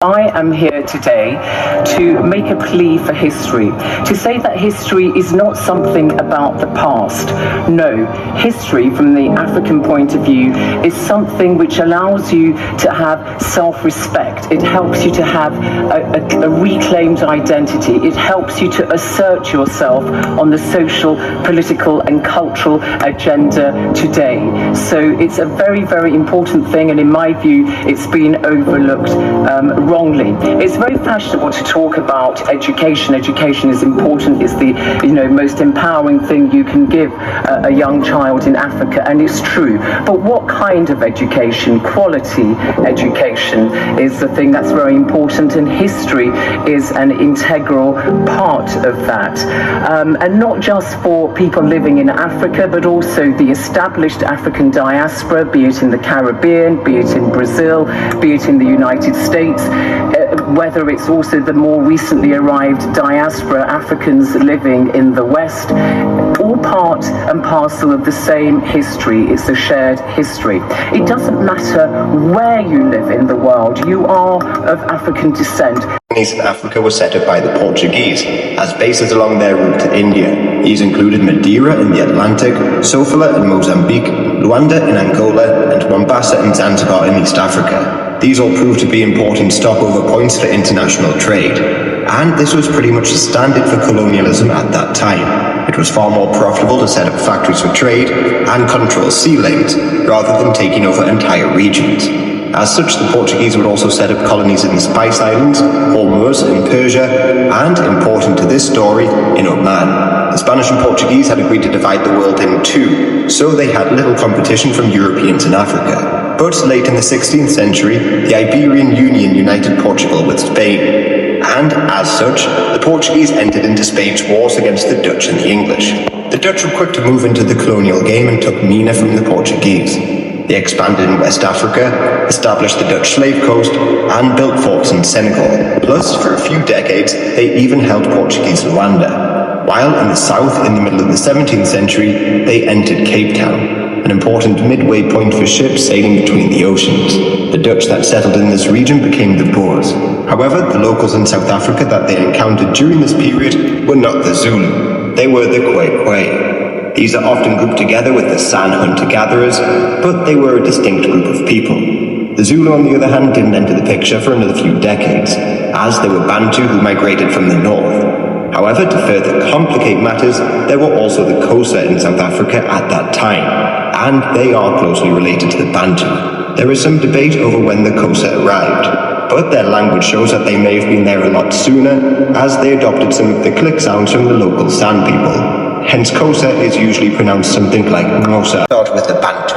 I am here today to make a plea for history, to say that history is not something about the past. No, history from the African point of view is something which allows you to have self-respect. It helps you to have a reclaimed identity. It helps you to assert yourself on the social, political and cultural agenda today. So it's a very, very important thing, and in my view, it's been overlooked wrongly. It's very fashionable to talk about education. Education is important. It's the most empowering thing you can give a young child in Africa, and it's true. But what kind of education? Quality education is the thing that's very important, and history is an integral part of that. And not just for people living in Africa, but also the established African diaspora, be it in the Caribbean, be it in Brazil, be it in the United States, whether it's also the more recently arrived diaspora Africans living in the West, all part and parcel of the same history. It's a shared history. It doesn't matter where you live in the world, you are of African descent. Colonies in Africa were set up by the Portuguese as bases along their route to India. These included Madeira in the Atlantic, Sofala in Mozambique, Luanda in Angola, and Mombasa in Zanzibar in East Africa. These all proved to be important stopover points for international trade, and this was pretty much the standard for colonialism at that time. It was far more profitable to set up factories for trade and control sea lanes, rather than taking over entire regions. As such, the Portuguese would also set up colonies in the Spice Islands, Hormuz in Persia, and, important to this story, in Oman. The Spanish and Portuguese had agreed to divide the world in two, so they had little competition from Europeans in Africa. But late in the 16th century, the Iberian Union united Portugal with Spain, and as such, the Portuguese entered into Spain's wars against the Dutch and the English. The Dutch were quick to move into the colonial game and took Mina from the Portuguese. They expanded in West Africa, established the Dutch slave coast, and built forts in Senegal. Plus, for a few decades, they even held Portuguese Luanda. While in the south, in the middle of the 17th century, they entered Cape Town, an important midway point for ships sailing between the oceans. The Dutch that settled in this region became the Boers. However, the locals in South Africa that they encountered during this period were not the Zulu. They were the Khoikhoi. These are often grouped together with the San hunter-gatherers, but they were a distinct group of people. The Zulu, on the other hand, didn't enter the picture for another few decades, as they were Bantu who migrated from the north. However, to further complicate matters, there were also the Xhosa in South Africa at that time, and they are closely related to the Bantu. There is some debate over when the Xhosa arrived, but their language shows that they may have been there a lot sooner, as they adopted some of the click sounds from the local San people. Hence, Xhosa is usually pronounced something like Xhosa. Start with the Bantu.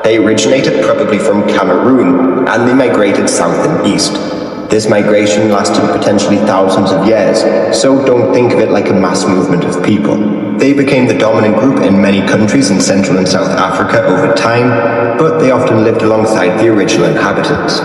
They originated probably from Cameroon, and they migrated south and east. This migration lasted potentially thousands of years, so don't think of it like a mass movement of people. They became the dominant group in many countries in Central and South Africa over time, but they often lived alongside the original inhabitants.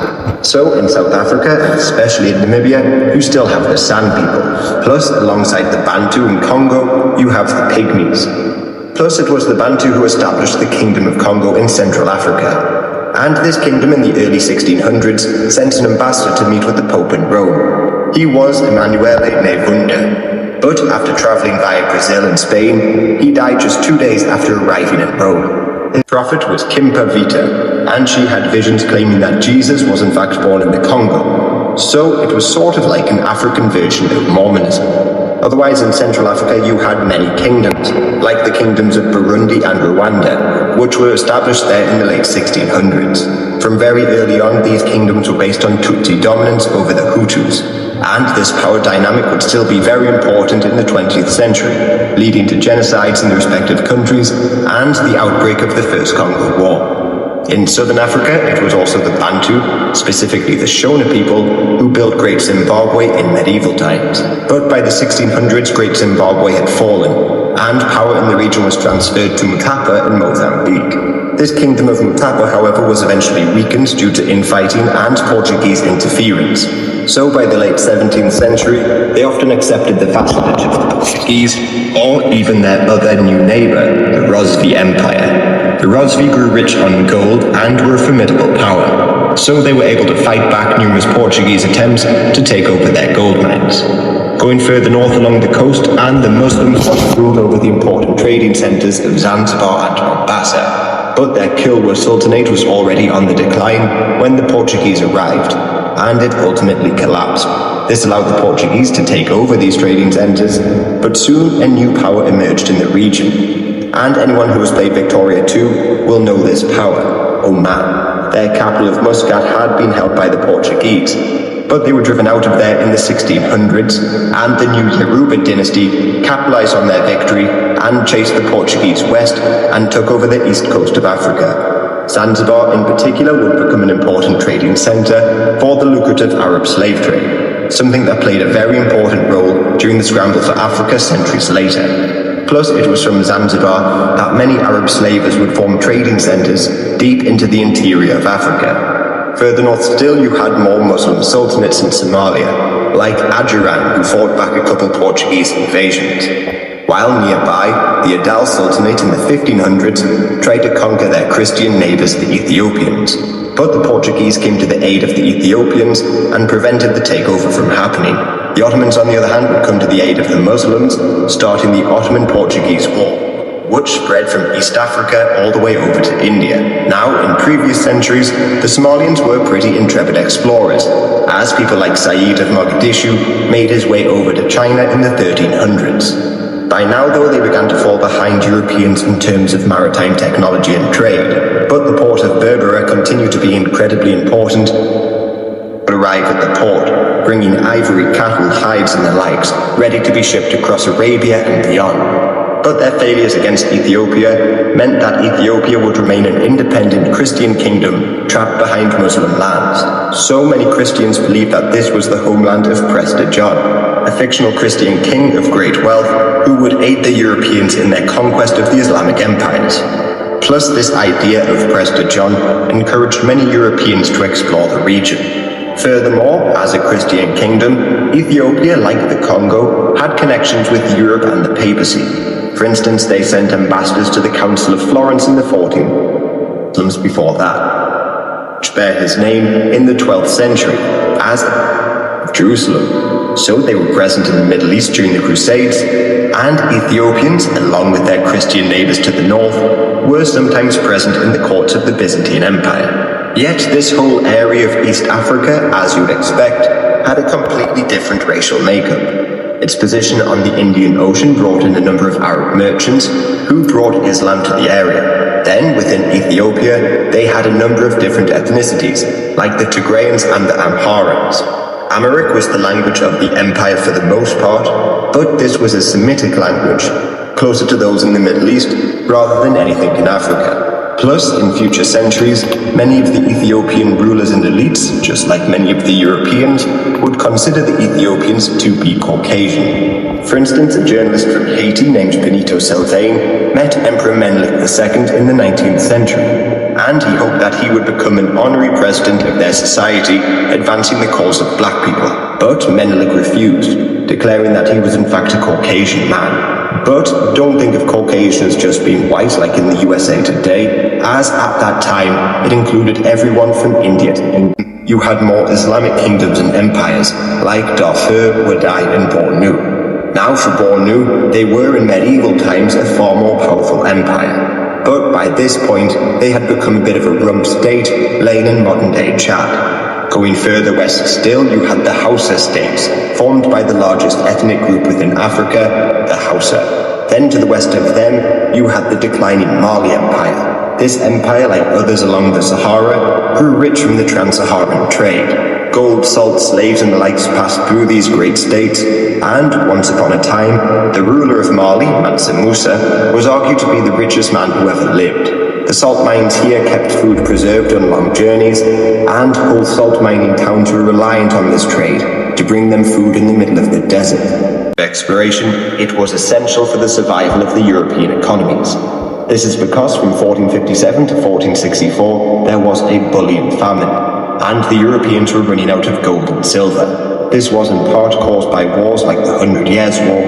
So in South Africa, and especially in Namibia, you still have the San people. Plus, alongside the Bantu in Congo, you have the Pygmies. Plus, it was the Bantu who established the Kingdom of Congo in Central Africa. And this kingdom in the early 1600s sent an ambassador to meet with the Pope in Rome. He was Emanuele Nevunda, but after travelling via Brazil and Spain, he died just 2 days after arriving in Rome. His prophet was Kimpa Vita, and she had visions claiming that Jesus was in fact born in the Congo. So it was sort of like an African version of Mormonism. Otherwise, in Central Africa, you had many kingdoms, like the kingdoms of Burundi and Rwanda, which were established there in the late 1600s. From very early on, these kingdoms were based on Tutsi dominance over the Hutus, and this power dynamic would still be very important in the 20th century, leading to genocides in the respective countries and the outbreak of the First Congo War. In southern Africa, it was also the Bantu, specifically the Shona people, who built Great Zimbabwe in medieval times. But by the 1600s, Great Zimbabwe had fallen, and power in the region was transferred to Mutapa in Mozambique. This kingdom of Mutapa, however, was eventually weakened due to infighting and Portuguese interference. So by the late 17th century, they often accepted the vassalage of the Portuguese, or even their other new neighbour, the Rosvi Empire. The Rosvi grew rich on gold and were a formidable power. so they were able to fight back numerous Portuguese attempts to take over their gold mines. Going further north along the coast, and the Muslims ruled over the important trading centres of Zanzibar and Mombasa. But their Kilwa Sultanate was already on the decline when the Portuguese arrived, and it ultimately collapsed. This allowed the Portuguese to take over these trading centres, but soon a new power emerged in the region. And anyone who has played Victoria 2 will know this power, Oman. Their capital of Muscat had been held by the Portuguese, but they were driven out of there in the 1600s, and the new Yoruba dynasty capitalized on their victory and chased the Portuguese west and took over the east coast of Africa. Zanzibar in particular would become an important trading center for the lucrative Arab slave trade, something that played a very important role during the scramble for Africa centuries later. Plus, it was from Zanzibar that many Arab slavers would form trading centers deep into the interior of Africa. Further north still, you had more Muslim sultanates in Somalia, like Ajuran, who fought back a couple Portuguese invasions. While nearby, the Adal Sultanate in the 1500s tried to conquer their Christian neighbours, the Ethiopians. But the Portuguese came to the aid of the Ethiopians and prevented the takeover from happening. The Ottomans, on the other hand, would come to the aid of the Muslims, starting the Ottoman-Portuguese War, which spread from East Africa all the way over to India. Now, in previous centuries, the Somalians were pretty intrepid explorers, as people like Said of Mogadishu made his way over to China in the 1300s. By now, though, they began to fall behind Europeans in terms of maritime technology and trade, but the port of Berbera continued to be incredibly important. Arrive at the port, bringing ivory, cattle, hides and the likes, ready to be shipped across Arabia and beyond. But their failures against Ethiopia meant that Ethiopia would remain an independent Christian kingdom trapped behind Muslim lands. So many Christians believed that this was the homeland of Prester John, a fictional Christian king of great wealth who would aid the Europeans in their conquest of the Islamic empires. Plus, this idea of Prester John encouraged many Europeans to explore the region. Furthermore, as a Christian kingdom, Ethiopia, like the Congo, had connections with Europe and the papacy. For instance, they sent ambassadors to the Council of Florence in the 14th, Muslims before that, which bear his name in the 12th century as Jerusalem. So they were present in the Middle East during the Crusades, and Ethiopians, along with their Christian neighbors to the north, were sometimes present in the courts of the Byzantine Empire. Yet this whole area of East Africa, as you'd expect, had a completely different racial makeup. Its position on the Indian Ocean brought in a number of Arab merchants who brought Islam to the area. Then, within Ethiopia, they had a number of different ethnicities, like the Tigrayans and the Amharans. Amharic was the language of the empire for the most part, but this was a Semitic language, closer to those in the Middle East rather than anything in Africa. Plus, in future centuries, many of the Ethiopian rulers and elites, just like many of the Europeans, would consider the Ethiopians to be Caucasian. For instance, a journalist from Haiti named Benito Sylvain met Emperor Menelik II in the 19th century, and he hoped that he would become an honorary president of their society, advancing the cause of black people. But Menelik refused, declaring that he was in fact a Caucasian man. But don't think of Caucasian as just being white like in the USA today, as at that time it included everyone from India to England. You had more Islamic kingdoms and empires like Darfur, Wadai and Bornu. Now for Bornu, they were in medieval times a far more powerful empire. But by this point, they had become a bit of a rump state, laying in modern-day Chad. Going further west still, you had the Hausa states, formed by the largest ethnic group within Africa, the Hausa. Then to the west of them, you had the declining Mali Empire. This empire, like others along the Sahara, grew rich from the trans-Saharan trade. Gold, salt, slaves and the likes passed through these great states, and once upon a time, the ruler of Mali, Mansa Musa, was argued to be the richest man who ever lived. The salt mines here kept food preserved on long journeys, and whole salt mining towns were reliant on this trade to bring them food in the middle of the desert. For exploration, it was essential for the survival of the European economies. This is because from 1457 to 1464, there was a bullion famine, and the Europeans were running out of gold and silver. This was in part caused by wars like the 100 Years' War,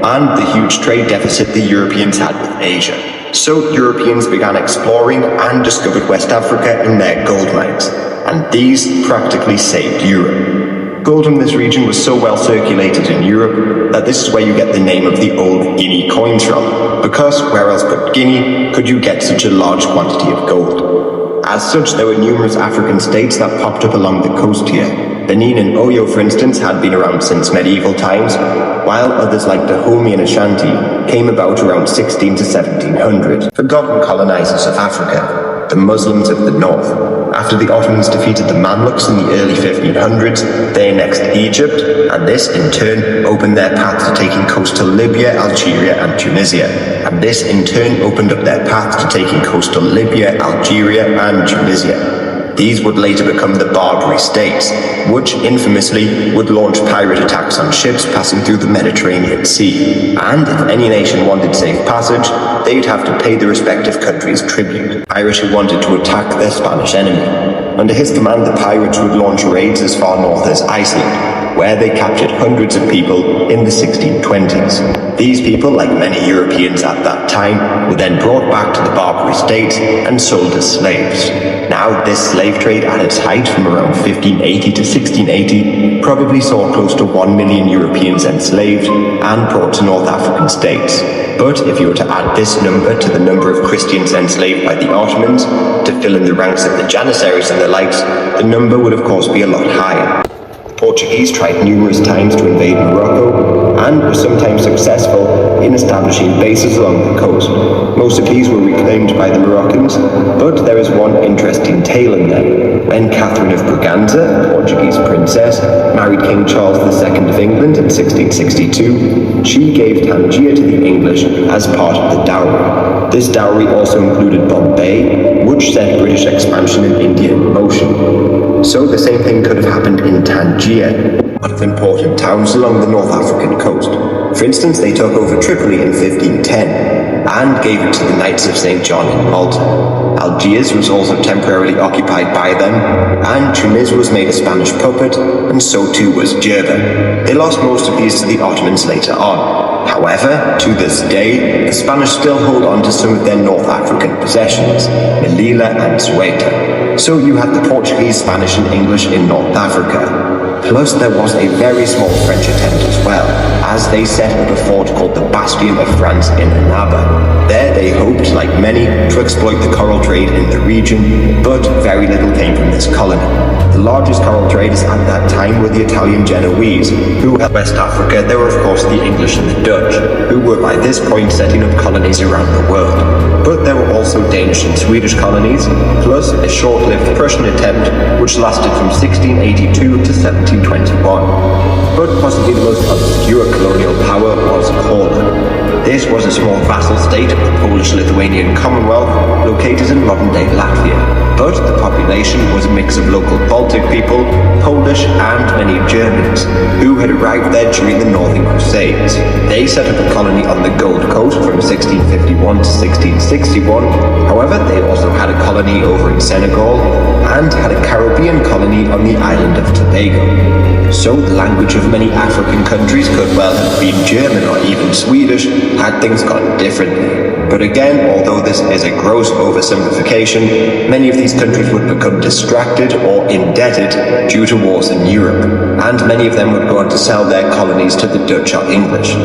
and the huge trade deficit the Europeans had with Asia. So Europeans began exploring and discovered West Africa in their gold mines, and these practically saved Europe. Gold from this region was so well circulated in Europe that this is where you get the name of the old Guinea coins from, because where else but Guinea could you get such a large quantity of gold? As such, there were numerous African states that popped up along the coast here. Benin and Oyo, for instance, had been around since medieval times, while others like Dahomey and Ashanti came about around 16 to 1700. Forgotten colonizers of Africa, the Muslims of the north. After the Ottomans defeated the Mamluks in the early 1500s, they annexed Egypt, and this in turn opened their path to taking coastal Libya, Algeria and Tunisia. And this in turn opened up their path to taking coastal Libya, Algeria and Tunisia. These would later become the Barbary States, which infamously would launch pirate attacks on ships passing through the Mediterranean Sea. And if any nation wanted safe passage, they'd have to pay the respective countries tribute. Pirates who wanted to attack their Spanish enemy. Under his command, the pirates would launch raids as far north as Iceland, where they captured hundreds of people in the 1620s. These people, like many Europeans at that time, were then brought back to the Barbary States and sold as slaves. Now, this slave trade at its height from around 1580 to 1680 probably saw close to 1 million Europeans enslaved and brought to North African states. But if you were to add this number to the number of Christians enslaved by the Ottomans to fill in the ranks of the Janissaries and the likes, the number would of course be a lot higher. The Portuguese tried numerous times to invade Morocco and were sometimes successful in establishing bases along the coast. Most of these were reclaimed by the Moroccans, but there is one interesting tale in them. When Catherine of Braganza, a Portuguese princess, married King Charles II of England in 1662, she gave Tangier to the English as part of the dowry. This dowry also included Bombay, which set British expansion in India in motion. So the same thing could have happened in Tangier, one of important towns along the North African coast. For instance, they took over Tripoli in 1510 and gave it to the Knights of St. John in Malta. Algiers was also temporarily occupied by them, and Tunis was made a Spanish puppet, and so too was Jerba. They lost most of these to the Ottomans later on. However, to this day, the Spanish still hold on to some of their North African possessions, Melilla and Ceuta. So you had the Portuguese, Spanish and English in North Africa. Plus there was a very small French attempt as well, as they set up a fort called the Bastion of France in Annaba. There they hoped, like many, to exploit the coral trade in the region, but very little came from this colony. The largest coral traders at that time were the Italian Genoese, who held West Africa. There were of course the English and the Dutch, who were by this point setting up colonies around the world. But there were also Danish and Swedish colonies, plus a short-lived Prussian attempt which lasted from 1682 to 1721. But possibly the most obscure colonial power was Courland. This was a small vassal state of the Polish-Lithuanian Commonwealth located in modern-day Latvia. But the population was a mix of local Baltic people, Polish and many Germans, who had arrived there during the Northern Crusades. They set up a colony on the Gold Coast from 1651 to 1661. However, they also had a colony over in Senegal and had a Caribbean colony on the island of Tobago. So the language of many African countries could well have been German or even Swedish had things gone differently. But again, although this is a gross oversimplification, many of these countries would become distracted or indebted due to wars in Europe, and many of them would go on to sell their colonies to the Dutch or English.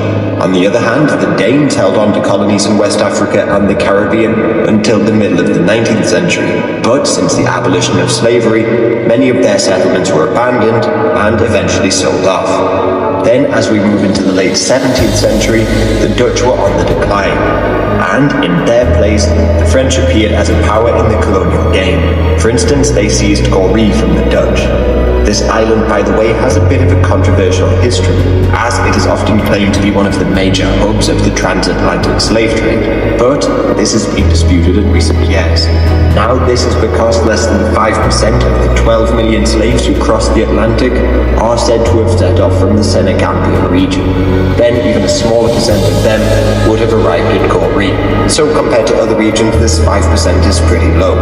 On the other hand, the Danes held on to colonies in West Africa and the Caribbean until the middle of the 19th century. But since the abolition of slavery, many of their settlements were abandoned and eventually sold off. Then, as we move into the late 17th century, the Dutch were on the decline, and in their place, the French appeared as a power in the colonial game. For instance, they seized Goree from the Dutch. This island, by the way, has a bit of a controversial history, as it is often claimed to be one of the major hubs of the transatlantic slave trade, but this has been disputed in recent years. Now, this is because less than 5% of the 12 million slaves who crossed the Atlantic are said to have set off from the Senegambia region. Then, even a smaller percent of them would have arrived in Goree. So compared to other regions, this 5% is pretty low.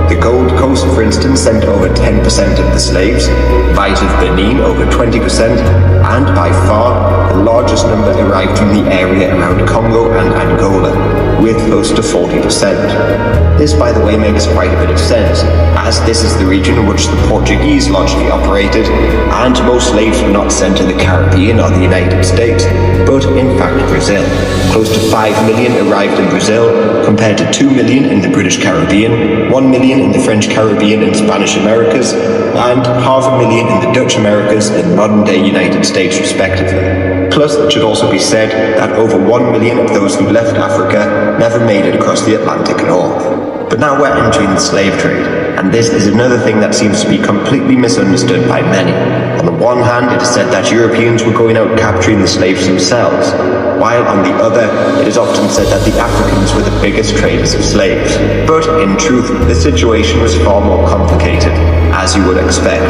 The Gold Coast, for instance, sent over 10% of the slaves, Bight of Benin over 20%, and by far the largest number arrived from the area around Congo and Angola, with close to 40%. This, by the way, makes quite a bit of sense, as this is the region in which the Portuguese largely operated, and most slaves were not sent to the Caribbean or the United States, but in fact Brazil. Close to 5 million arrived in Brazil, compared to 2 million in the British Caribbean, 1 million in the French Caribbean and Spanish Americas, and 500,000 in the Dutch Americas and modern-day United States respectively. Plus, it should also be said that over 1 million of those who left Africa never made it across the Atlantic at all. But now we're entering the slave trade, and this is another thing that seems to be completely misunderstood by many. On the one hand, it is said that Europeans were going out capturing the slaves themselves, while on the other, it is often said that the Africans were the biggest traders of slaves. But in truth, the situation was far more complicated, as you would expect.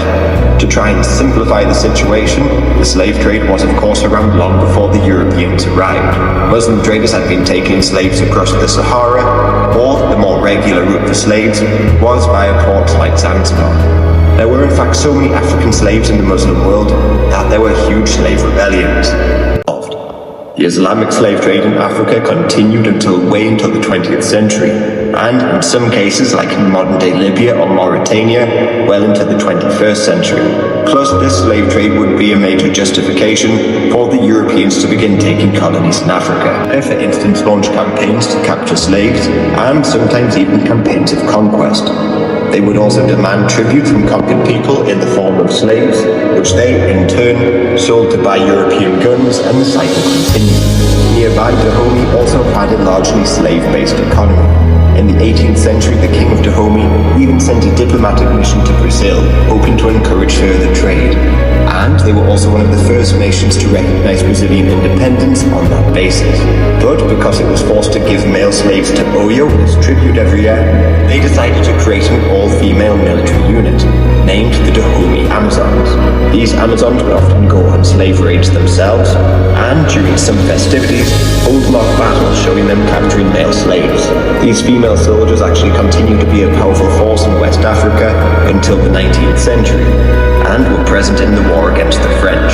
To try and simplify the situation, the slave trade was of course around long before the Europeans arrived. Muslim traders had been taking slaves across the Sahara, or the more regular route for slaves was via ports like Zanzibar. There were in fact so many African slaves in the Muslim world that there were huge slave rebellions. The Islamic slave trade in Africa continued way until the 20th century, and in some cases, like in modern-day Libya or Mauritania, well into the 21st century. Plus, this slave trade would be a major justification for the Europeans to begin taking colonies in Africa. They, for instance, launched campaigns to capture slaves, and sometimes even campaigns of conquest. They would also demand tribute from conquered people in the form of slaves, which they, in turn, sold to buy European guns, and the cycle continued. Nearby, Dahomey also had a largely slave-based economy. In the 18th century, the King of Dahomey even sent a diplomatic mission to Brazil, hoping to encourage further trade. And they were also one of the first nations to recognize Brazilian independence on that basis. But because it was forced to give male slaves to Oyo as tribute every year, they decided to create an all-female military unit, named the Dahomey Amazons. These Amazons would often go on slave raids themselves, and during some festivities, hold mock battles showing them capturing male slaves. These female soldiers actually continued to be a powerful force in West Africa until the 19th century, and were present in the war against the French.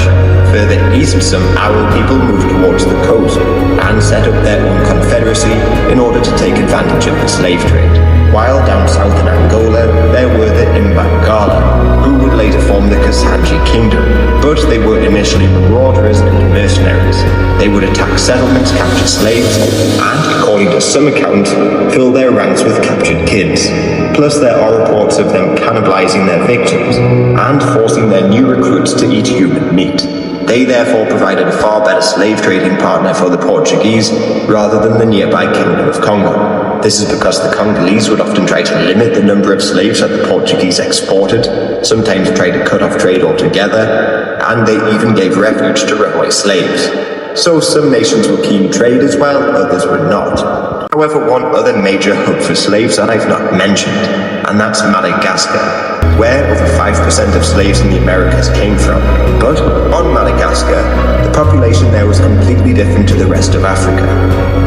Further east, some Arawak people moved towards the coast and set up their own confederacy in order to take advantage of the slave trade. While down south in Angola, there were the Imbangala, who would later form the Kasanji kingdom, but they were initially marauders and mercenaries. They would attack settlements, capture slaves, and, according to some accounts, fill their ranks with captured kids. Plus, there are reports of them cannibalizing their victims and forcing their new recruits to eat human meat. They therefore provided a far better slave trading partner for the Portuguese rather than the nearby Kingdom of Congo. This is because the Congolese would often try to limit the number of slaves that the Portuguese exported, sometimes try to cut off trade altogether, and they even gave refuge to runaway slaves. So some nations were keen traders while others were not. However, one other major hub for slaves that I've not mentioned, and that's Madagascar, where over 5% of slaves in the Americas came from. But on Madagascar, the population there was completely different to the rest of Africa.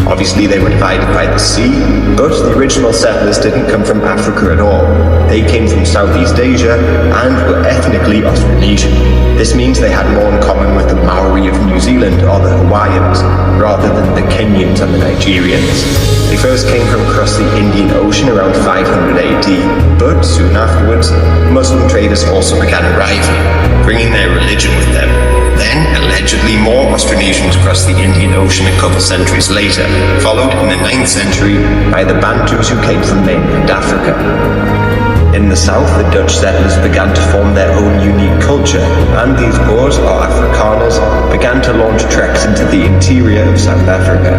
Obviously, they were divided by the sea, but the original settlers didn't come from Africa at all. They came from Southeast Asia and were ethnically Austronesian. This means they had more in common with the Maori of New Zealand or the Hawaiians, rather than the Kenyans and the Nigerians. They first came from across the Indian Ocean around 500 AD, but soon afterwards, Muslim traders also began arriving, bringing their religion with them. Then, allegedly, more Austronesians crossed the Indian Ocean a couple centuries later, followed in the 9th century by the Bantus who came from mainland Africa. In the south, the Dutch settlers began to form their own unique culture, and these Boers, or Afrikaners, began to launch treks into the interior of South Africa.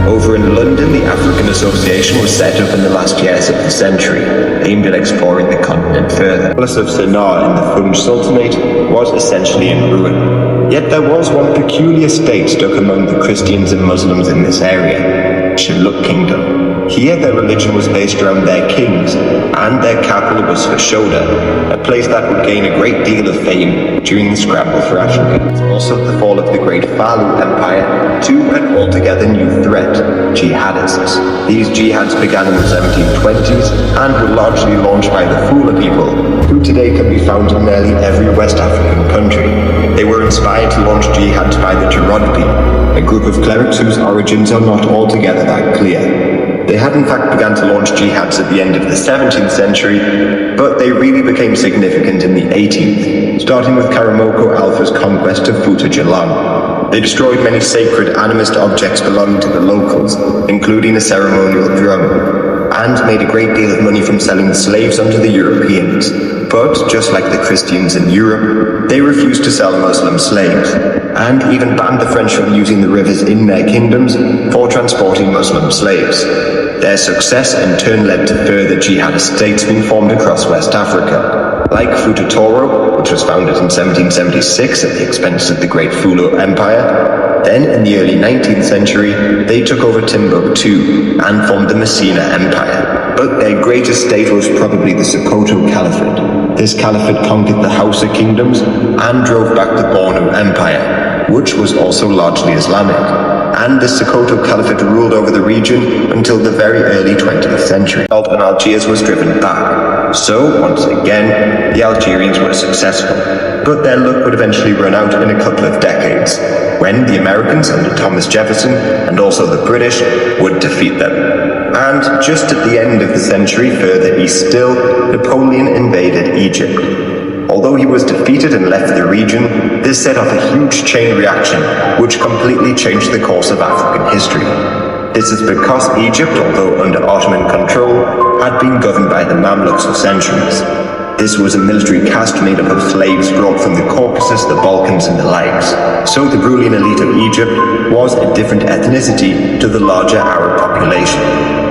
Over in London, the African Association was set up in the last years of the century, aimed at exploring the continent further. The palace of Sennar in the Funj Sultanate was essentially in ruin. Yet there was one peculiar state stuck among the Christians and Muslims in this area, Shilluk Kingdom. Here their religion was based around their kings, and their capital was Fashoda, a place that would gain a great deal of fame during the scramble for Africa. Also the fall of the great Falu Empire to an altogether new threat, jihadists. These jihads began in the 1720s and were largely launched by the Fula people, who today can be found in nearly every West African country. They were inspired to launch jihads by the Turodbi, a group of clerics whose origins are not altogether that clear. They had in fact begun to launch jihads at the end of the 17th century, but they really became significant in the 18th, starting with Karamoko Alpha's conquest of Futa Jalan. They destroyed many sacred animist objects belonging to the locals, including a ceremonial drum, and made a great deal of money from selling slaves onto the Europeans. But, just like the Christians in Europe, they refused to sell Muslim slaves, and even banned the French from using the rivers in their kingdoms for transporting Muslim slaves. Their success in turn led to further jihadist states being formed across West Africa, like Futa Toro, which was founded in 1776 at the expense of the Great Fulu Empire. Then, in the early 19th century, they took over Timbuktu and formed the Messina Empire. But their greatest state was probably the Sokoto Caliphate. This caliphate conquered the Hausa kingdoms and drove back the Borno Empire, which was also largely Islamic. And the Sokoto Caliphate ruled over the region until the very early 20th century. And Algiers was driven back. So, once again, the Algerians were successful. But their luck would eventually run out in a couple of decades, when the Americans under Thomas Jefferson and also the British would defeat them. And just at the end of the century, further east still, Napoleon invaded Egypt. Although he was defeated and left the region, this set off a huge chain reaction, which completely changed the course of African history. This is because Egypt, although under Ottoman control, had been governed by the Mamluks for centuries. This was a military caste made up of slaves brought from the Caucasus, the Balkans, and the likes. So the ruling elite of Egypt was a different ethnicity to the larger Arab population.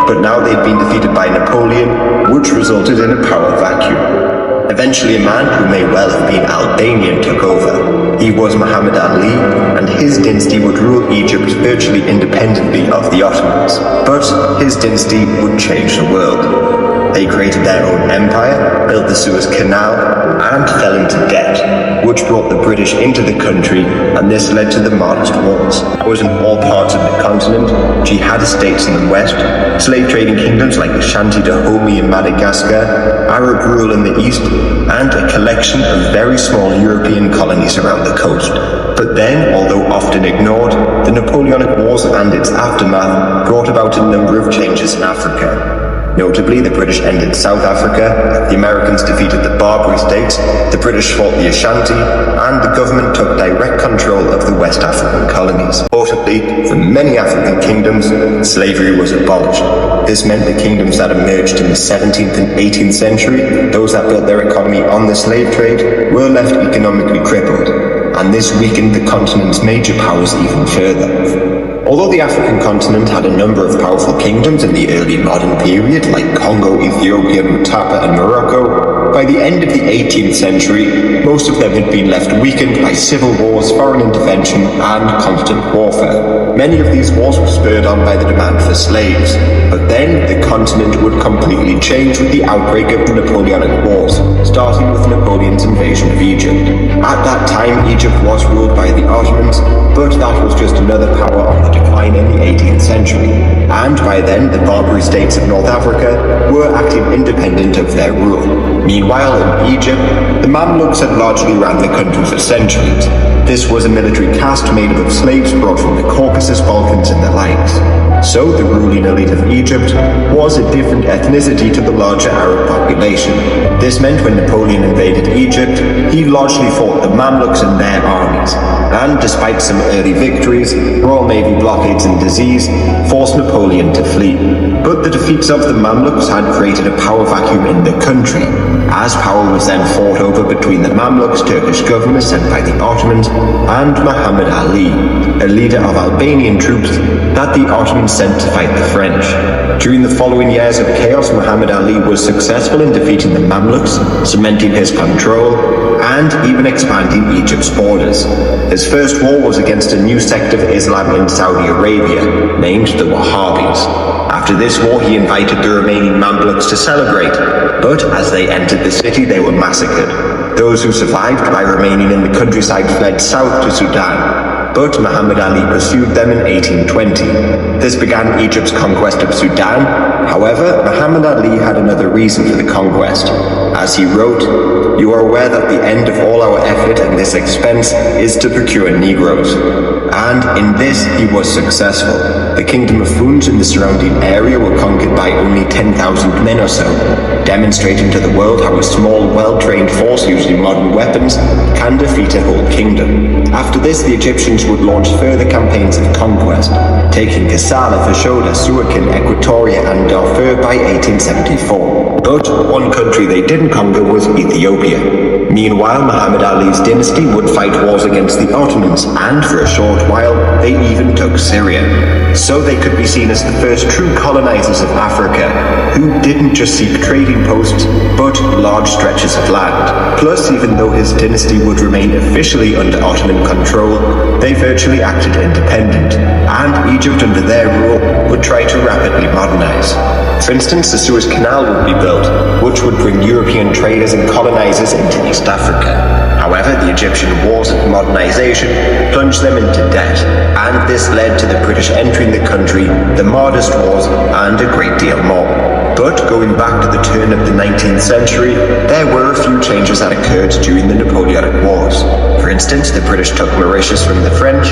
But now they'd been defeated by Napoleon, which resulted in a power vacuum. Eventually a man who may well have been Albanian took over. He was Muhammad Ali, and his dynasty would rule Egypt virtually independently of the Ottomans. But his dynasty would change the world. They created their own empire, built the Suez Canal, and fell into debt, which brought the British into the country, and this led to the Mahdist Wars. It was in all parts of the continent, jihadist states in the west, slave trading kingdoms like Ashanti, Dahomey in Madagascar, Arab rule in the east, and a collection of very small European colonies around the coast. But then, although often ignored, the Napoleonic Wars and its aftermath brought about a number of changes in Africa. Notably, the British ended South Africa, the Americans defeated the Barbary states, the British fought the Ashanti, and the government took direct control of the West African colonies. Notably, for many African kingdoms, slavery was abolished. This meant the kingdoms that emerged in the 17th and 18th century, those that built their economy on the slave trade, were left economically crippled, and this weakened the continent's major powers even further. Although the African continent had a number of powerful kingdoms in the early modern period, like Congo, Ethiopia, Mutapa, and Morocco, by the end of the 18th century, most of them had been left weakened by civil wars, foreign intervention, and constant warfare. Many of these wars were spurred on by the demand for slaves, but then the continent would completely change with the outbreak of the Napoleonic Wars, starting with Napoleon's invasion of Egypt. At that time, Egypt was ruled by the Ottomans, but that was just another power on the decline in the 18th century, and by then the Barbary states of North Africa were acting independent of their rule. Meanwhile, in Egypt, the Mamluks had largely ran the country for centuries. This was a military caste made up of slaves brought from the Caucasus, Balkans, and the likes. So the ruling elite of Egypt was a different ethnicity to the larger Arab population. This meant when Napoleon invaded Egypt, he largely fought the Mamluks and their armies, and despite some early victories, Royal Navy blockades and disease forced Napoleon to flee. But the defeats of the Mamluks had created a power vacuum in the country, as power was then fought over between the Mamluks, Turkish governor sent by the Ottomans, and Muhammad Ali, a leader of Albanian troops that the Ottomans sent to fight the French. During the following years of chaos, Muhammad Ali was successful in defeating the Mamluks, cementing his control, and even expanding Egypt's borders. His first war was against a new sect of Islam in Saudi Arabia, named the Wahhabis. After this war, he invited the remaining Mamluks to celebrate, but as they entered the city, they were massacred. Those who survived by remaining in the countryside fled south to Sudan, but Muhammad Ali pursued them in 1820. This began Egypt's conquest of Sudan. However, Muhammad Ali had another reason for the conquest. As he wrote, "You are aware that the end of all our effort and this expense is to procure Negroes." And in this he was successful. The kingdom of Funs and the surrounding area were conquered by only 10,000 men or so, demonstrating to the world how a small, well-trained force using modern weapons can defeat a whole kingdom. After this, the Egyptians would launch further campaigns of conquest, taking Kassala, Fashoda, Suakin, Equatoria and Darfur by 1874. But one country they didn't conquer was Ethiopia. Meanwhile, Muhammad Ali's dynasty would fight wars against the Ottomans, and for a short while, they even took Syria. So they could be seen as the first true colonizers of Africa, who didn't just seek trading posts, but large stretches of land. Plus, even though his dynasty would remain officially under Ottoman control, they virtually acted independent, and Egypt under their rule would try to rapidly modernize. For instance, the Suez Canal would be built, which would bring European traders and colonizers into East Africa. However, the Egyptian wars of modernization plunged them into debt, and this led to the British entering the country, the Mahdist Wars, and a great deal more. But going back to the turn of the 19th century, there were a few changes that occurred during the Napoleonic Wars. For instance, the British took Mauritius from the French,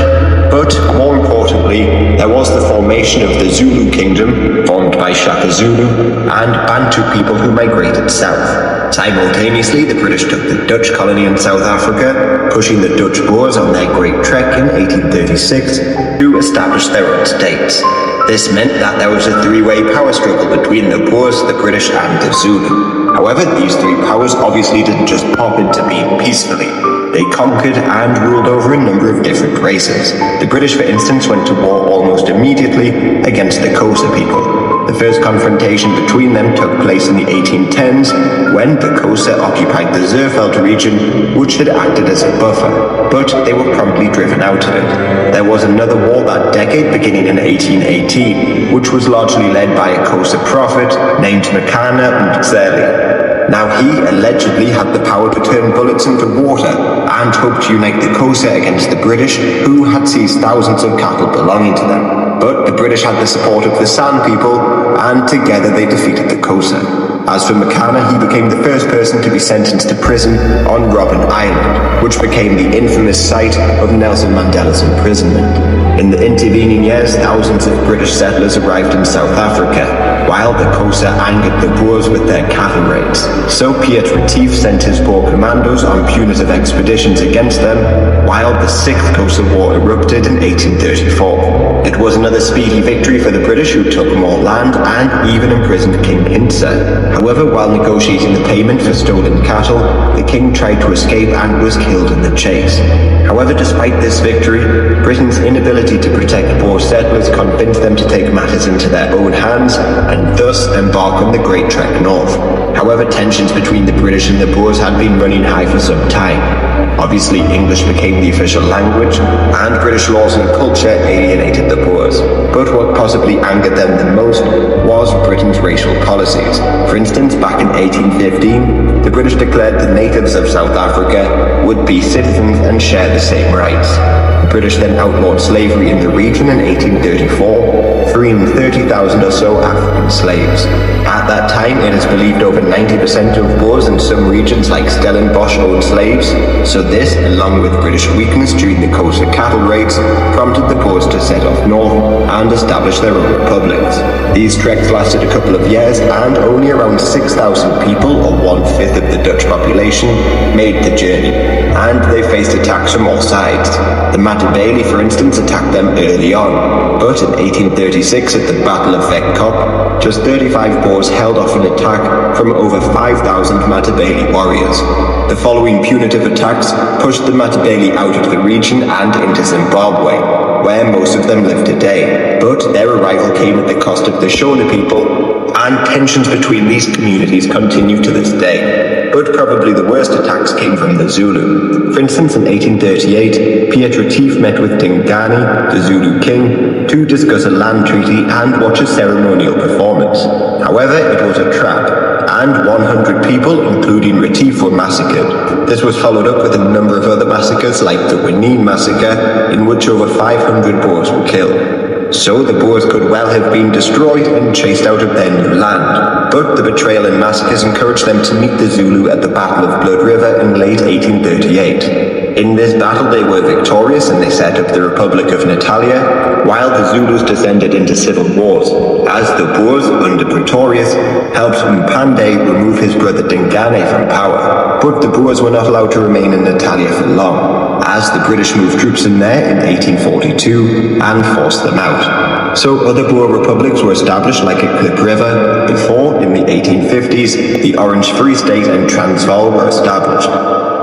but more importantly, there was the formation of the Zulu Kingdom, formed by Shaka Zulu, and Bantu people who migrated south. Simultaneously, the British took the Dutch colony in South Africa, pushing the Dutch Boers on their great trek in 1836 to establish their own states. This meant that there was a three-way power struggle between the Boers, the British and the Zulu. However, these three powers obviously didn't just pop into being peacefully. They conquered and ruled over a number of different races. The British, for instance, went to war almost immediately against the Xhosa people. The first confrontation between them took place in the 1810s when the Xhosa occupied the Zerveld region, which had acted as a buffer, but they were promptly driven out of it. There was another war that decade beginning in 1818, which was largely led by a Xhosa prophet named Makana Mzeli. Now he allegedly had the power to turn bullets into water and hoped to unite the Xhosa against the British, who had seized thousands of cattle belonging to them. But the British had the support of the San people, and together they defeated the Xhosa. As for Makana, he became the first person to be sentenced to prison on Robben Island, which became the infamous site of Nelson Mandela's imprisonment. In the intervening years, thousands of British settlers arrived in South Africa, while the Xhosa angered the Boers with their cattle raids. So Piet Retief sent his Boer commandos on punitive expeditions against them, while the Sixth Xhosa War erupted in 1834. It was another speedy victory for the British, who took more land and even imprisoned King Hintsa. However, while negotiating the payment for stolen cattle, the king tried to escape and was killed in the chase. However, despite this victory, Britain's inability to protect Boer settlers convinced them to take matters into their own hands and thus embark on the Great Trek North. However, tensions between the British and the Boers had been running high for some time. Obviously, English became the official language, and British laws and culture alienated the Boers. But what possibly angered them the most was Britain's racial policies. For instance, back in 1815, the British declared the natives of South Africa would be citizens and share the same rights. The British then outlawed slavery in the region in 1834, freeing 30,000 or so African slaves. At that time, it is believed over 90% of Boers in some regions like Stellenbosch owned slaves, so this, along with British weakness during the Xhosa cattle raids, prompted the Boers to set off north and establish their own republics. These treks lasted a couple of years, and only around 6,000 people, or 1/5 of the Dutch population, made the journey, and they faced attacks from all sides. The Matabele, for instance, attacked them early on, but in 1836 at the Battle of Vekkop, just 35 Boers held off an attack from over 5,000 Matabele warriors. The following punitive attacks pushed the Matabele out of the region and into Zimbabwe, where most of them live today. But their arrival came at the cost of the Shona people, and tensions between these communities continue to this day. But probably the worst attacks came from the Zulu. For instance, in 1838, Piet Retief met with Dingani, the Zulu king, to discuss a land treaty and watch a ceremonial performance. However, it was a trap, and 100 people, including Retief, were massacred. This was followed up with a number of other massacres like the Winnie massacre, in which over 500 Boers were killed. So the Boers could well have been destroyed and chased out of their new land. But the betrayal and massacres encouraged them to meet the Zulu at the Battle of Blood River in late 1838. In this battle they were victorious and they set up the Republic of Natalia, while the Zulus descended into civil wars, as the Boers, under Pretorius, helped Mpande remove his brother Dingane from power. But the Boers were not allowed to remain in Natalia for long, as the British moved troops in there in 1842 and forced them out. So other Boer republics were established like at Klip River, before, in the 1850s, the Orange Free State and Transvaal were established.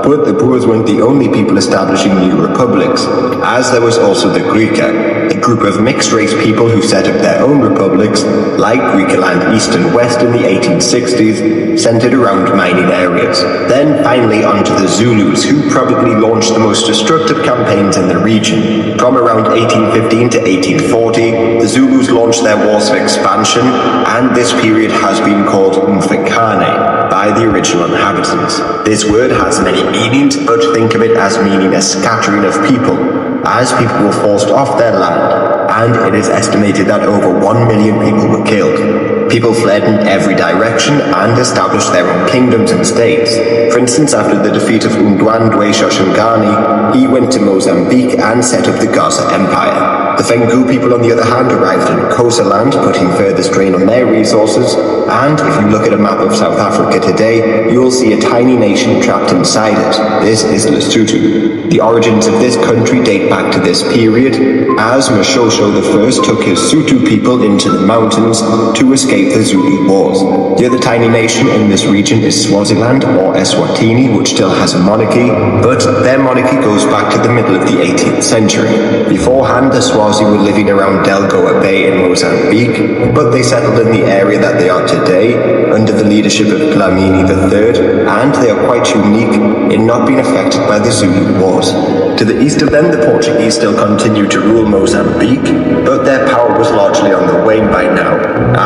But the Boers weren't the only people establishing new republics, as there was also the Griqua, a group of mixed-race people who set up their own republics, like Griqualand East and West in the 1860s, centered around mining areas. Then finally onto the Zulus, who probably launched the most destructive campaigns in the region. From around 1815 to 1840, the Zulus launched their wars of expansion, and this period has been called Mfecane by the original inhabitants. This word has many meanings, but think of it as meaning a scattering of people, as people were forced off their land, and it is estimated that over 1 million people were killed. People fled in every direction and established their own kingdoms and states. For instance, after the defeat of Undwandwe Shoshangani, he went to Mozambique and set up the Gaza Empire. The Fengu people, on the other hand, arrived in Xhosa land, putting further strain on their resources, and if you look at a map of South Africa today, you will see a tiny nation trapped inside it. This is Lesotho. The origins of this country date back to this period, as Moshoeshoe I took his Sotho people into the mountains to escape the Zulu wars. The other tiny nation in this region is Swaziland, or Eswatini, which still has a monarchy, but their monarchy goes back to the middle of the 18th century. Beforehand, the Swazi were living around Delgoa Bay in Mozambique, but they settled in the area that they are today under the leadership of Dlamini III, and they are quite unique in not being affected by the Zulu wars. To the east of them, the Portuguese still continue to rule Mozambique, but their power was largely on the wane by now,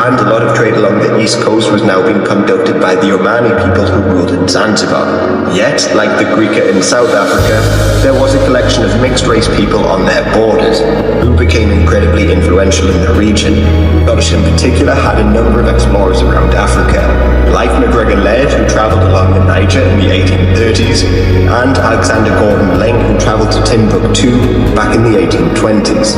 and a lot of trade along the east coast was now being conducted by the Omani people who ruled in Zanzibar. Yet, like the Griqua in South Africa, there was a collection of mixed-race people on their borders, who became incredibly influential in the region. Scottish in particular had a number of explorers around Africa, like MacGregor Laird, who travelled along the Niger in the 1830s, and Alexander Gordon Laing, who travelled to Timbuktu back in the 1820s.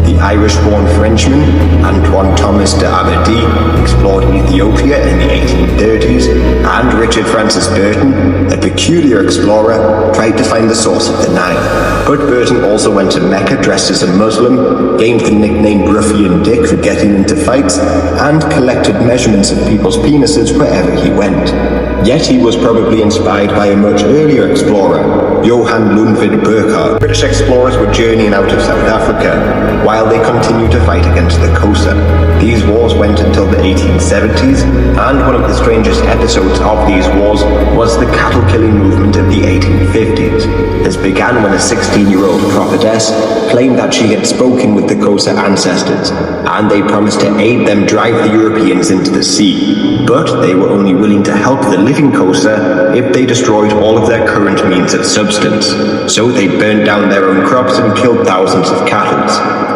The Irish-born Frenchman, Antoine Thomas de Aberdeen, explored Ethiopia in the 1830s, and Richard Francis Burton, a peculiar explorer, tried to find the source of the Nile. But Burton also went to Mecca dressed as a Muslim, gained the nickname Ruffian Dick for getting into fights, and collected measurements of people's penises wherever he went. Yet he was probably inspired by a much earlier explorer, Johan Lundvik Burckhardt. British explorers were journeying out of South Africa, while they continued to fight against the Xhosa. These wars went until the 1870s, and one of the strangest episodes of these wars was the cattle-killing movement of the 1850s. This began when a 16-year-old prophetess claimed that she had spoken with the Xhosa ancestors, and they promised to aid them drive the Europeans into the sea. But they were only willing to help the living Xhosa if they destroyed all of their current means of substance. So they burned down their own crops and killed thousands of cattle.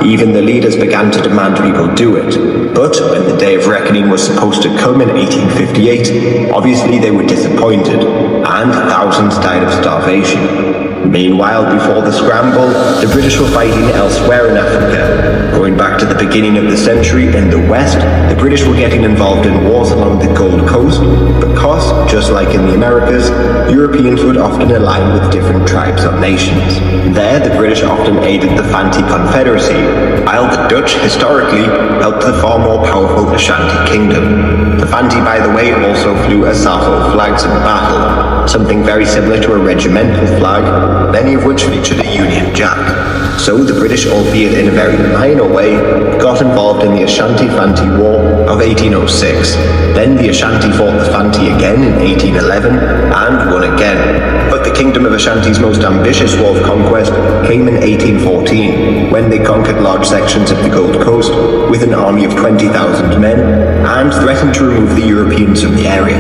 Even the leaders began to demand people do it. But when the day of reckoning was supposed to come in 1858, obviously they were disappointed, and thousands died of starvation. Meanwhile, before the scramble, the British were fighting elsewhere in Africa. Going back to the beginning of the century, in the West, the British were getting involved in wars along the Gold Coast because, just like in the Americas, Europeans would often align with different tribes or nations. There, the British often aided the Fanti Confederacy, while the Dutch, historically, helped the far more powerful Ashanti Kingdom. The Fanti, by the way, also flew Asafo flags in battle, something very similar to a regimental flag, many of which featured a Union Jack. So the British, albeit in a very minor way, got involved in the Ashanti-Fanti War of 1806. Then the Ashanti fought the Fanti again in 1811 and won again. But the Kingdom of Ashanti's most ambitious war of conquest came in 1814, when they conquered large sections of the Gold Coast with an army of 20,000 men and threatened to remove the Europeans from the area.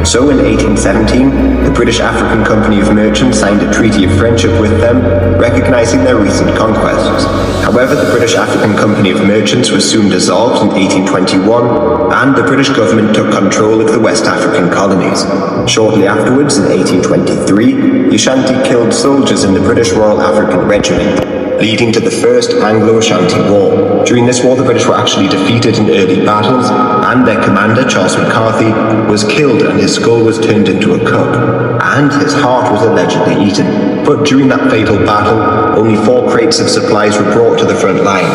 So in 1817, the British African Company of Merchants signed a treaty of friendship with them, recognizing their recent conquests. However, the British African Company of Merchants was soon dissolved in 1821, and the British government took control of the West African colonies. Shortly afterwards, in 1823, the Ashanti killed soldiers in the British Royal African Regiment, leading to the First Anglo-Ashanti War. During this war, the British were actually defeated in early battles, and their commander, Charles McCarthy, was killed and his skull was turned into a cup, and his heart was allegedly eaten. But during that fatal battle, only 4 crates of supplies were brought to the front line,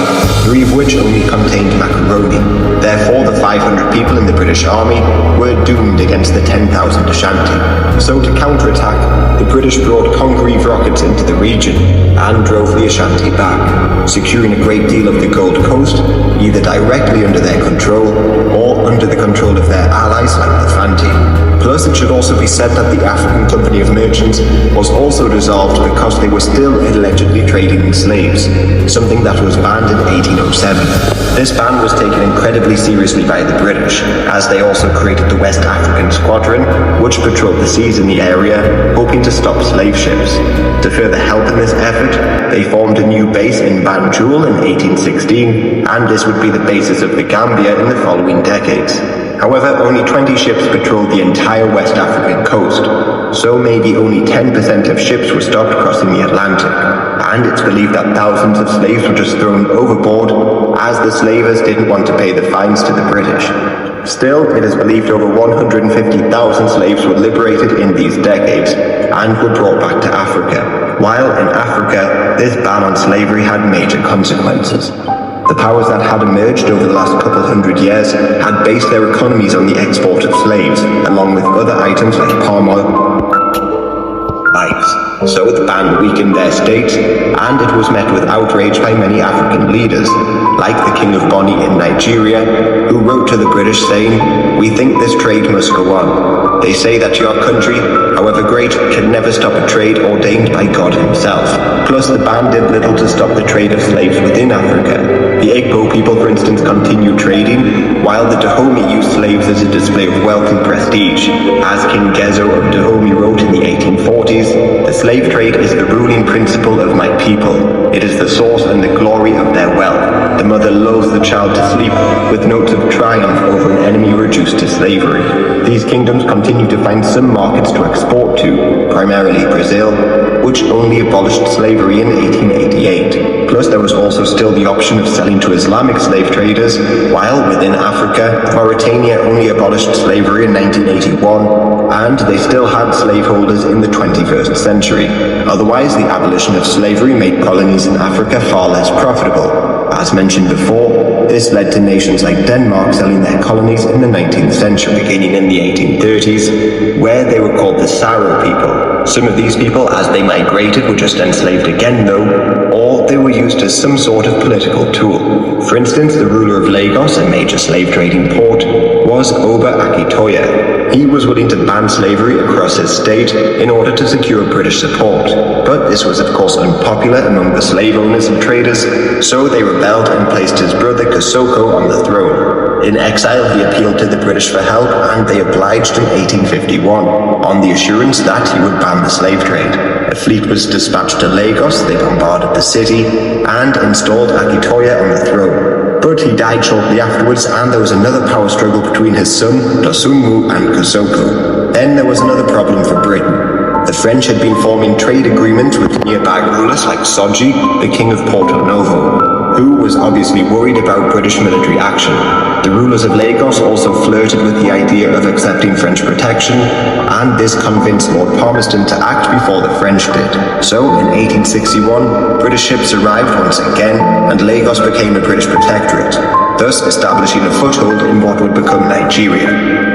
3 of which only contained macaroni. Therefore, the 500 people in the British Army were doomed against the 10,000 Ashanti. So to counterattack, the British brought Congreve rockets into the region and drove the Ashanti back, securing a great deal of the Gold Coast, either directly under their control or under the control of their allies like the Fanti. Plus, it should also be said that the African Company of Merchants was also dissolved because they were still allegedly trading in slaves, something that was banned in 1807. This ban was taken incredibly seriously by the British, as they also created the West African Squadron, which patrolled the seas in the area, hoping to stop slave ships. To further help in this effort, they formed a new base in Banjul in 1816, and this would be the basis of the Gambia in the following decades. However, only 20 ships patrolled the entire West African coast, so maybe only 10% of ships were stopped crossing the Atlantic, and it's believed that thousands of slaves were just thrown overboard, as the slavers didn't want to pay the fines to the British. Still, it is believed over 150,000 slaves were liberated in these decades, and were brought back to Africa, while in Africa, this ban on slavery had major consequences. The powers that had emerged over the last couple hundred years had based their economies on the export of slaves, along with other items like palm oil, ice. So the ban weakened their states, and it was met with outrage by many African leaders, like the King of Boni in Nigeria, who wrote to the British saying, "We think this trade must go on. They say that your country, however great, can never stop a trade ordained by God himself." Plus, the ban did little to stop the trade of slaves within Africa. The Igbo people, for instance, continued trading, while the Dahomey used slaves as a display of wealth and prestige. As King Gezo of Dahomey wrote in the 1840s, "The slave trade is the ruling principle of my people. It is the source and the glory of their wealth. The mother lulls the child to sleep with notes of triumph over an enemy reduced to slavery." These kingdoms continue to find some markets to export to, primarily Brazil, which only abolished slavery in 1888. Plus, there was also still the option of selling to Islamic slave traders, while within Africa, Mauritania only abolished slavery in 1981, and they still had slaveholders in the 21st century. Otherwise, the abolition of slavery made colonies in Africa far less profitable. As mentioned before, this led to nations like Denmark selling their colonies in the 19th century, beginning in the 1830s, where they were called the Saro people. Some of these people, as they migrated, were just enslaved again though, or they were used as some sort of political tool. For instance, the ruler of Lagos, a major slave trading port, was Oba Akitoye. He was willing to ban slavery across his state in order to secure British support. But this was of course unpopular among the slave owners and traders, so they rebelled and placed his brother Kosoko on the throne. In exile, he appealed to the British for help, and they obliged in 1851, on the assurance that he would ban the slave trade. A fleet was dispatched to Lagos, they bombarded the city, and installed Akitoye on the throne. But he died shortly afterwards, and there was another power struggle between his son, Dosunmu, and Kosoko. Then there was another problem for Britain. The French had been forming trade agreements with nearby rulers like Soji, the king of Porto Novo, who was obviously worried about British military action. The rulers of Lagos also flirted with the idea of accepting French protection, and this convinced Lord Palmerston to act before the French did. So, in 1861, British ships arrived once again, and Lagos became a British protectorate, thus establishing a foothold in what would become Nigeria.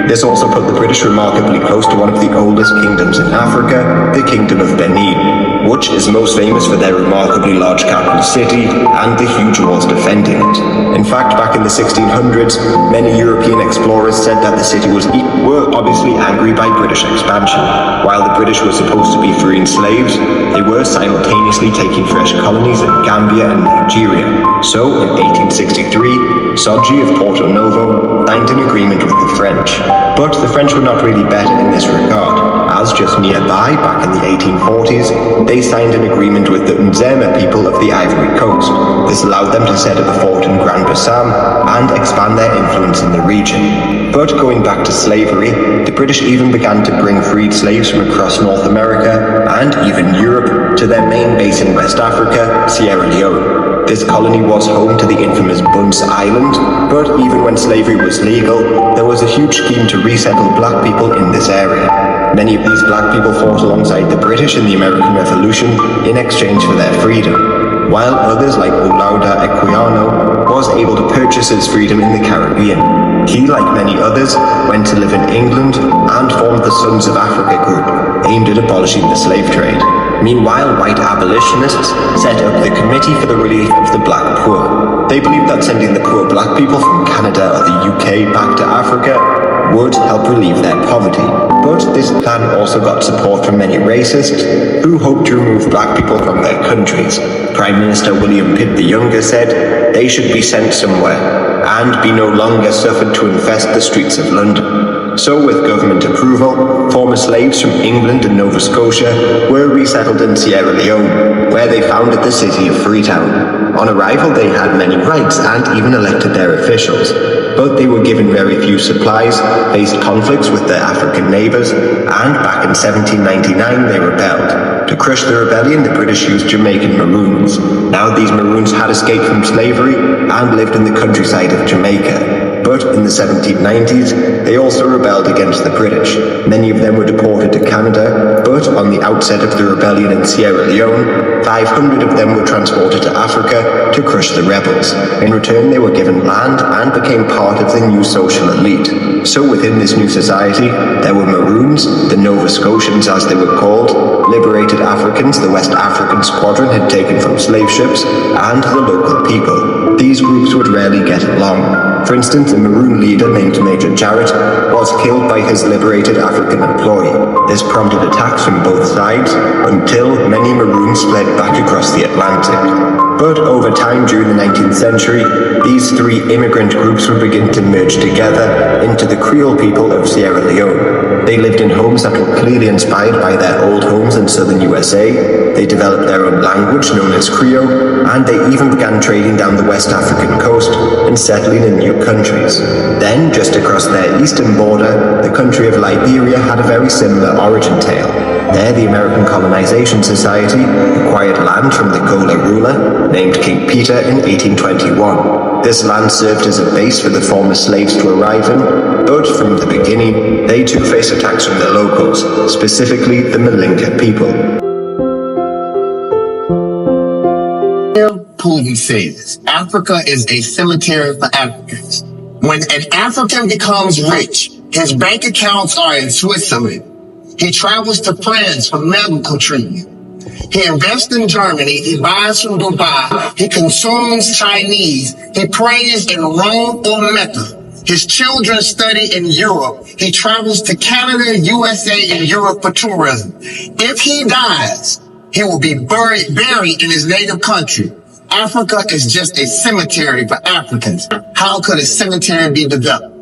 This also put the British remarkably close to one of the oldest kingdoms in Africa, the Kingdom of Benin. which is most famous for their remarkably large capital city and the huge walls defending it. In fact, back in the 1600s, many European explorers said that the city were obviously angry by British expansion. While the British were supposed to be freeing slaves, they were simultaneously taking fresh colonies in Gambia and Nigeria. So, in 1863, Soji of Porto Novo signed an agreement with the French. But the French were not really better in this regard, as just nearby, back in the 1840s, they signed an agreement with the Nzema people of the Ivory Coast. This allowed them to set up a fort in Grand-Bassam and expand their influence in the region. But going back to slavery, the British even began to bring freed slaves from across North America and even Europe to their main base in West Africa, Sierra Leone. This colony was home to the infamous Bunce Island, but even when slavery was legal, there was a huge scheme to resettle black people in this area. Many of these black people fought alongside the British in the American Revolution in exchange for their freedom, while others like Olaudah Equiano was able to purchase his freedom in the Caribbean. He, like many others, went to live in England and formed the Sons of Africa group, aimed at abolishing the slave trade. Meanwhile, white abolitionists set up the Committee for the Relief of the Black Poor. They believed that sending the poor black people from Canada or the UK back to Africa would help relieve their poverty. But this plan also got support from many racists who hoped to remove black people from their countries. Prime Minister William Pitt the Younger said they should be sent somewhere and be no longer suffered to infest the streets of London. So, with government approval, former slaves from England and Nova Scotia were resettled in Sierra Leone, where they founded the city of Freetown. On arrival, they had many rights and even elected their officials, but they were given very few supplies, faced conflicts with their African neighbours, and back in 1799 they rebelled. To crush the rebellion, the British used Jamaican Maroons. Now these Maroons had escaped from slavery and lived in the countryside of Jamaica. But in the 1790s, they also rebelled against the British. Many of them were deported to Canada, but on the outset of the rebellion in Sierra Leone, 500 of them were transported to Africa to crush the rebels. In return, they were given land and became part of the new social elite. So within this new society, there were Maroons, the Nova Scotians as they were called, liberated Africans the West African Squadron had taken from slave ships, and the local people. These groups would rarely get along. For instance, a Maroon leader named Major Jarrett was killed by his liberated African employee. This prompted attacks from both sides until many Maroons fled back across the Atlantic. But over time during the 19th century, these three immigrant groups would begin to merge together into the Creole people of Sierra Leone. They lived in homes that were clearly inspired by their old homes in southern USA. They developed their own language known as Creole, and they even began trading down the West African coast and settling in new countries. Then, just across their eastern border, the country of Liberia had a very similar origin tale. There, the American Colonisation Society acquired land from the Gola ruler, named King Peter, in 1821. This land served as a base for the former slaves to arrive in, but from the beginning, they too faced attacks from the locals, specifically the Malinka people. Putin says Africa is a cemetery for Africans. When an African becomes rich, his bank accounts are in Switzerland. He travels to France for medical treatment. He invests in Germany. He buys from Dubai. He consumes Chinese. He prays in Rome or Mecca. His children study in Europe. He travels to Canada, USA, and Europe for tourism. If he dies, he will be buried in his native country. Africa is just a cemetery for Africans. How could a cemetery be developed?